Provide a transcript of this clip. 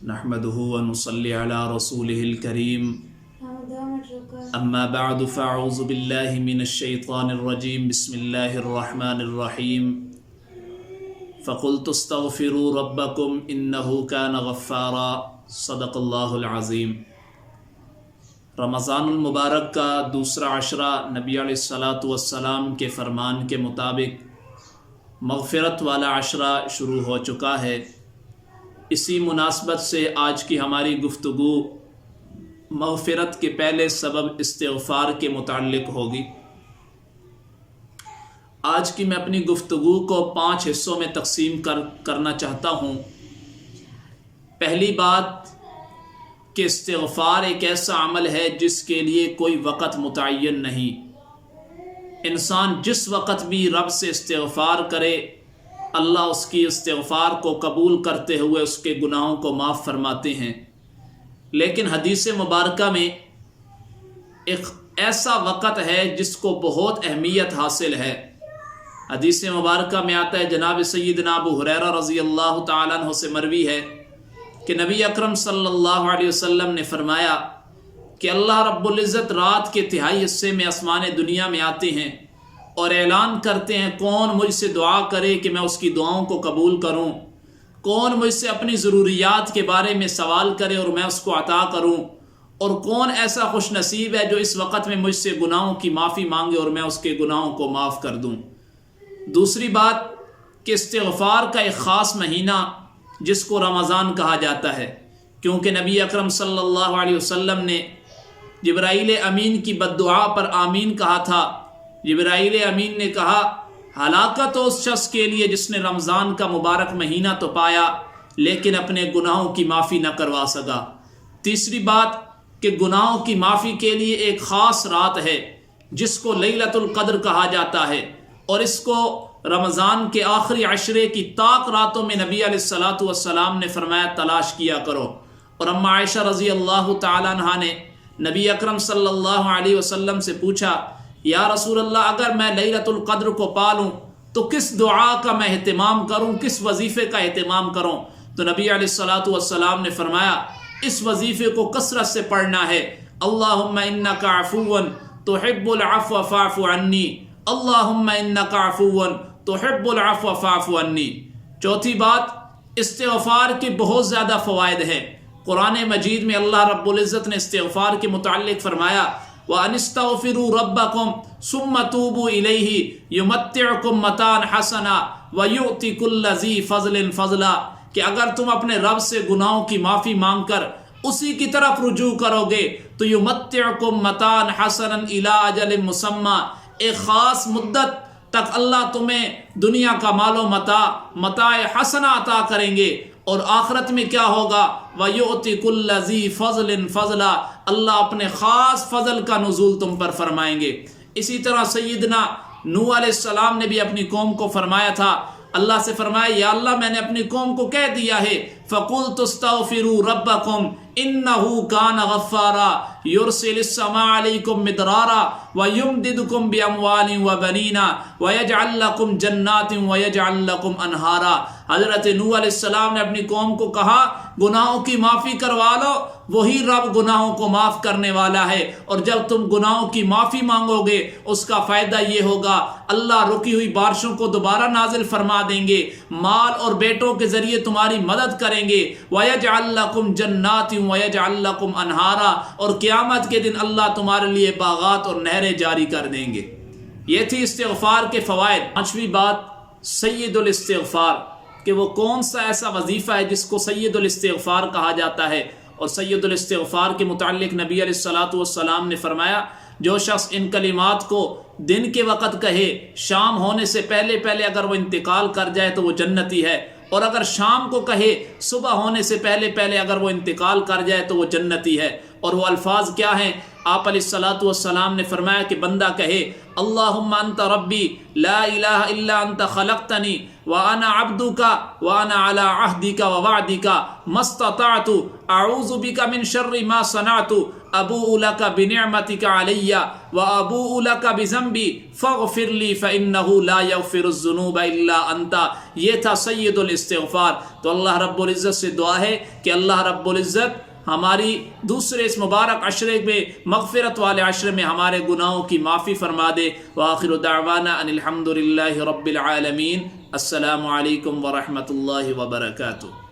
नहमदुहु व नुसल्ली अला रसूलिहिल करीम अम्मा बअद फ़अऊज़ु बिल्लाहि मिनश शैतानिर रजीम बिस्मिल्लाहिर रहमानिर रहीम फ़क़ुल्तु अस्तग़फ़िरू रब्बकुम इन्नहु कान गफ़्फ़ारा सदक़ल्लाहुल अज़ीम। रमज़ानुल मुबारक का दूसरा अशरा नबी अलैहिस्सलातु वस्सलाम के फ़रमान के मुताबिक मग़फ़िरत वाला अशरा शुरू हो चुका है। इसी मुनासबत से आज की हमारी गुफ्तगू मग़फ़िरत के पहले सबब इस्तिग़फ़ार के मुताल्लिक़ होगी। आज की मैं अपनी गुफ्तगू को 5 हिस्सों में तक़सीम करना चाहता हूँ। पहली बात कि इस्तिग़फ़ार एक ऐसा अमल है जिसके लिए कोई वक़्त मुतय्यन नहीं। इंसान जिस वक़्त भी रब से इस्तिग़फ़ार करे, अल्लाह उसकी इस्तिग़फ़ार को कबूल करते हुए उसके गुनाहों को माफ़ फरमाते हैं। लेकिन हदीस मुबारका में एक ऐसा वक़्त है जिसको बहुत अहमियत हासिल है। हदीस मुबारका में आता है, जनाब सय्यदना अबू हुरैरा रज़ी अल्लाह तआला अन्हु से मरवी है कि नबी अकरम सल्लल्लाहु अलैहि वसल्लम ने फरमाया कि अल्लाह रब्बुल इज़्ज़त रात के तिहाई हिस्से में आसमान दुनिया में आते हैं और ऐलान करते हैं, कौन मुझसे दुआ करे कि मैं उसकी दुआओं को कबूल करूं, कौन मुझसे अपनी ज़रूरियात के बारे में सवाल करे और मैं उसको अता करूं, और कौन ऐसा खुश नसीब है जो इस वक़्त में मुझसे गुनाहों की माफ़ी मांगे और मैं उसके गुनाहों को माफ़ कर दूं। दूसरी बात कि इस्तिग़फ़ार का एक ख़ास महीना जिसको रमज़ान कहा जाता है, क्योंकि नबी अकरम सल्लल्लाहु अलैहि वसल्लम ने जिब्राईल अमीन की बद्दुआ पर आमीन कहा था। जिब्राईल अमीन ने कहा, हलाकत उस शख्स के लिए जिसने रमज़ान का मुबारक महीना तो पाया लेकिन अपने गुनाहों की माफ़ी न करवा सका। तीसरी बात कि गुनाहों की माफ़ी के लिए एक ख़ास रात है जिसको लैलतुल क़द्र कहा जाता है, और इसको रमज़ान के आखिरी अशरे की ताक रातों में नबी अलैहिस्सलातु वस्सलाम ने फरमाया तलाश किया करो। और अम्मा आयशा रज़ी अल्लाह तआला अन्हा ने नबी अकरम सल्लल्लाहु अलैहि वसल्लम से पूछा, या रसूल अल्लाह, अगर मैं लैलतुल क़द्र को पा लूँ तो किस दुआ का मैं एहतिमाम करूँ, किस वजीफ़े का एहतिमाम करूँ? तो नबी अलैहिस्सलातु वस्सलाम ने फरमाया, इस वजीफ़े को कसरत से पढ़ना है, अल्लाहुम्मा इन्नका अफ़ुव्वन तुहिब्बुल अफ़्व फ़अफ़ु अन्नी, अल्लाहुम्मा इन्नका अफ़ुव्वन तुहिब्बुल अफ़्व फ़अफ़ु अन्नी। चौथी बात, इस्तिग़फ़ार के बहुत ज़्यादा फ़वाइद हैं। कुरान मजीद में अल्लाह रब्बुल इज़्ज़त ने इस्तिग़फ़ार के मुताल्लिक़ फरमाया, व अनिस्तग़फ़िरू रब्बकुम सुम्मा तूबू इलैहि युमत्तिउकुम मतान हसना व युअति कुल्ला ज़ी फ़ज़लिन फ़ज़ला, कि अगर तुम अपने रब से गुनाहों की माफ़ी मांग कर उसी की तरफ रुजू करोगे तो युमत्तिउकुम मतान हसनन इला अजलिन मुसम्मा, एक ख़ास मुद्दत तक अल्लाह तुम्हें दुनिया का मालो मताए हसना अता करेंगे, और आखिरत में क्या होगा, वयुअति कुल्ला ज़ी फ़ज़लिन फ़ज़ला, अल्लाह अपने ख़ास फ़ज़ल का नुज़ूल तुम पर फरमाएंगे। इसी तरह सय्यदना नूह अलैहिस्सलाम ने भी अपनी कौम को फरमाया था, अल्लाह से फरमाया, या अल्लाह, मैंने अपनी कौम को कह दिया है, फ़क़ुल्तु अस्तग़फ़िरू रब्बकुम इन्नहु कान गफ़्फ़ारा युरसिलिस समा अलैकुम मिदरारा व युमदिदुकुम बिअमवालिन व बनीना व यजअल लकुम जन्नातिन व यजअल लकुम अनहारा। हज़रत नूह अलैहिस्सलाम ने अपनी कौम को कहा, गुनाहों की माफ़ी करवा लो, वही रब गुनाहों को माफ़ करने वाला है, और जब तुम गुनाहों की माफ़ी मांगोगे उसका फ़ायदा ये होगा, अल्लाह रुकी हुई बारिशों को दोबारा नाजिल फरमा देंगे, माल और बेटों के ज़रिए तुम्हारी मदद करेंगे, वयजअल लकुम जन्नातिन वयजअल लकुम अनहारा, और क़यामत के दिन अल्लाह तुम्हारे लिए बागात और नहरें जारी कर देंगे। ये थी इस्तिग़फ़ार के फ़वाइद। पाँचवीं बात, सय्यदुल इस्तिग़फ़ार, कि वो कौन सा ऐसा वजीफ़ा है जिसको सय्यदुल इस्तिग़फ़ार कहा जाता है। और सय्यदुल इस्तिग़फ़ार के मुताल्लिक़ नबी अलैहिस्सलातु वस्सलाम ने फरमाया, जो शख्स इन कलिमात को दिन के वक़्त कहे, शाम होने से पहले पहले अगर वो इंतकाल कर जाए तो वो जन्नती है, और अगर शाम को कहे, सुबह होने से पहले पहले अगर वो इंतकाल कर जाए तो वो जन्नती है। और वो अल्फाज क्या हैं? आप अलैहिस्सलातु वस्सलाम ने फरमाया कि बंदा कहे, अल्लाहुम्मा अंता रब्बी ला इलाहा इल्ला अंता खलक़तनी व अना अब्दुका व अना अला अहदिका व वअदिका मस्तताअतु अऊज़ु बिका मिन शर्रि मा सनअतु ابوء لک بنعمتک علی و ابوء لک بذنبی فاغفر لی فانہ لا یغفر الذنوب الا انت. یہ تھا سید الاستغفار. تو اللہ رب العزت سے دعا ہے کہ اللہ رب العزت ہماری دوسرے اس مبارک عشرے میں مغفرت والے عشرے میں ہمارے گناہوں کی معافی فرما دے. وآخر دعوانا ان الحمد للہ رب العالمین. السلام علیکم ورحمۃ اللہ وبرکاتہ.